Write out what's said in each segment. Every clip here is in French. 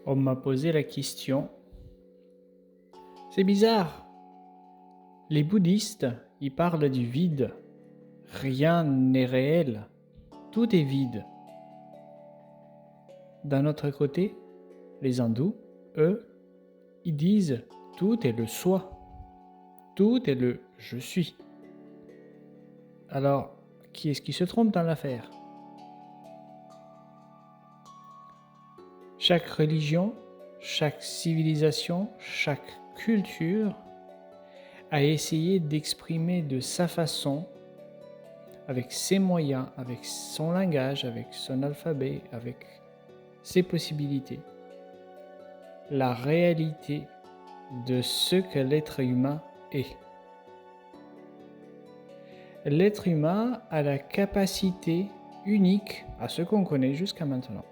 On m'a posé la question. C'est bizarre. Les bouddhistes, ils parlent du vide. Rien n'est réel. Tout est vide. D'un autre côté, les hindous, eux, ils disent tout est le soi. Tout est le je suis. Alors, qui est-ce qui se trompe dans l'affaire? Chaque religion, chaque civilisation, chaque culture a essayé d'exprimer de sa façon, avec ses moyens, avec son langage, avec son alphabet, avec ses possibilités, la réalité de ce que l'être humain est. L'être humain a la capacité unique à ce qu'on connaît jusqu'à maintenant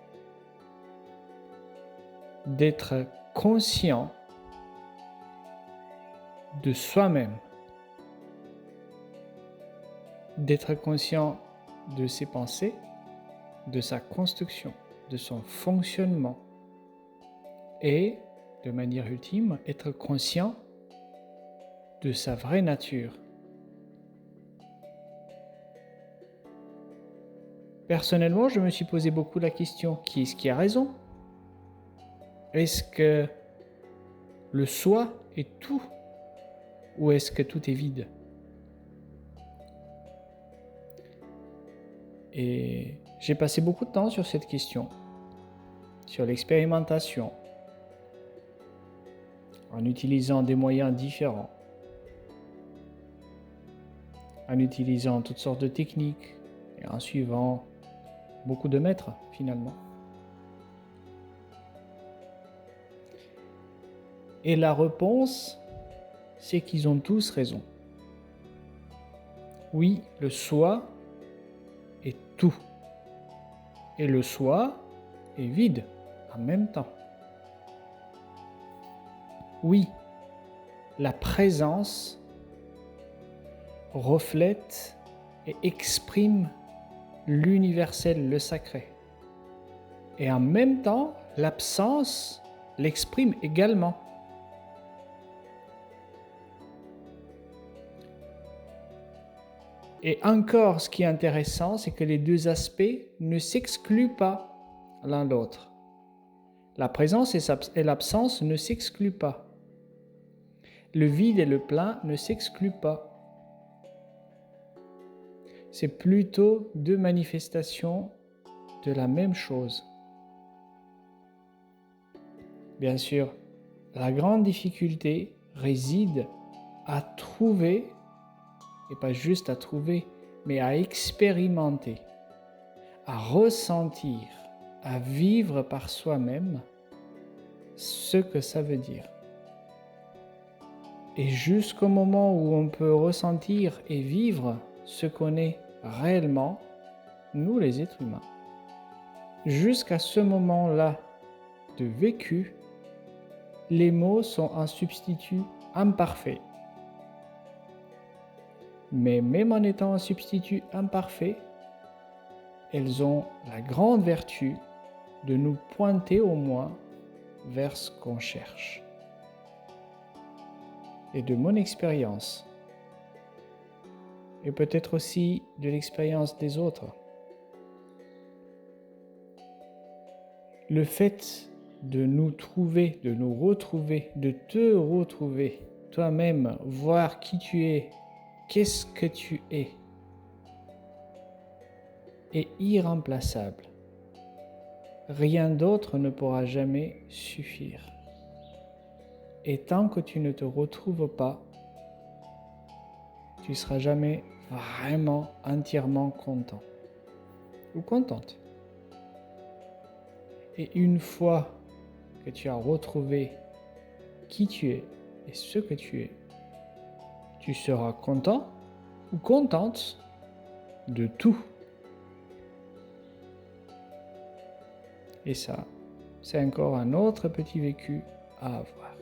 d'être conscient de soi-même, d'être conscient de ses pensées, de sa construction, de son fonctionnement et, de manière ultime, être conscient de sa vraie nature. Personnellement, je me suis posé beaucoup la question, qui est-ce qui a raison? Est-ce que le soi est tout ou est-ce que tout est vide? Et j'ai passé beaucoup de temps sur cette question, sur l'expérimentation, en utilisant des moyens différents, en utilisant toutes sortes de techniques et en suivant beaucoup de maîtres finalement. Et la réponse, c'est qu'ils ont tous raison. Oui, le soi est tout. Et le soi est vide en même temps. Oui, la présence reflète et exprime l'universel, le sacré. Et en même temps, l'absence l'exprime également. Et encore, ce qui est intéressant, c'est que les deux aspects ne s'excluent pas l'un l'autre. La présence et l'absence ne s'excluent pas. Le vide et le plein ne s'excluent pas. C'est plutôt deux manifestations de la même chose. Bien sûr, la grande difficulté réside à trouver, et pas juste à trouver, mais à expérimenter, à ressentir, à vivre par soi-même ce que ça veut dire. Et jusqu'au moment où on peut ressentir et vivre ce qu'on est réellement, nous les êtres humains, jusqu'à ce moment-là de vécu, les mots sont un substitut imparfait. Mais même en étant un substitut imparfait, elles ont la grande vertu de nous pointer au moins vers ce qu'on cherche. Et de mon expérience, et peut-être aussi de l'expérience des autres, le fait de nous trouver, de nous retrouver, de te retrouver toi-même, voir qui tu es, qu'est-ce que tu es irremplaçable. Rien d'autre ne pourra jamais suffire. Et tant que tu ne te retrouves pas, tu ne seras jamais vraiment entièrement content ou contente. Et une fois que tu as retrouvé qui tu es et ce que tu es, tu seras content ou contente de tout. Et ça, c'est encore un autre petit vécu à avoir.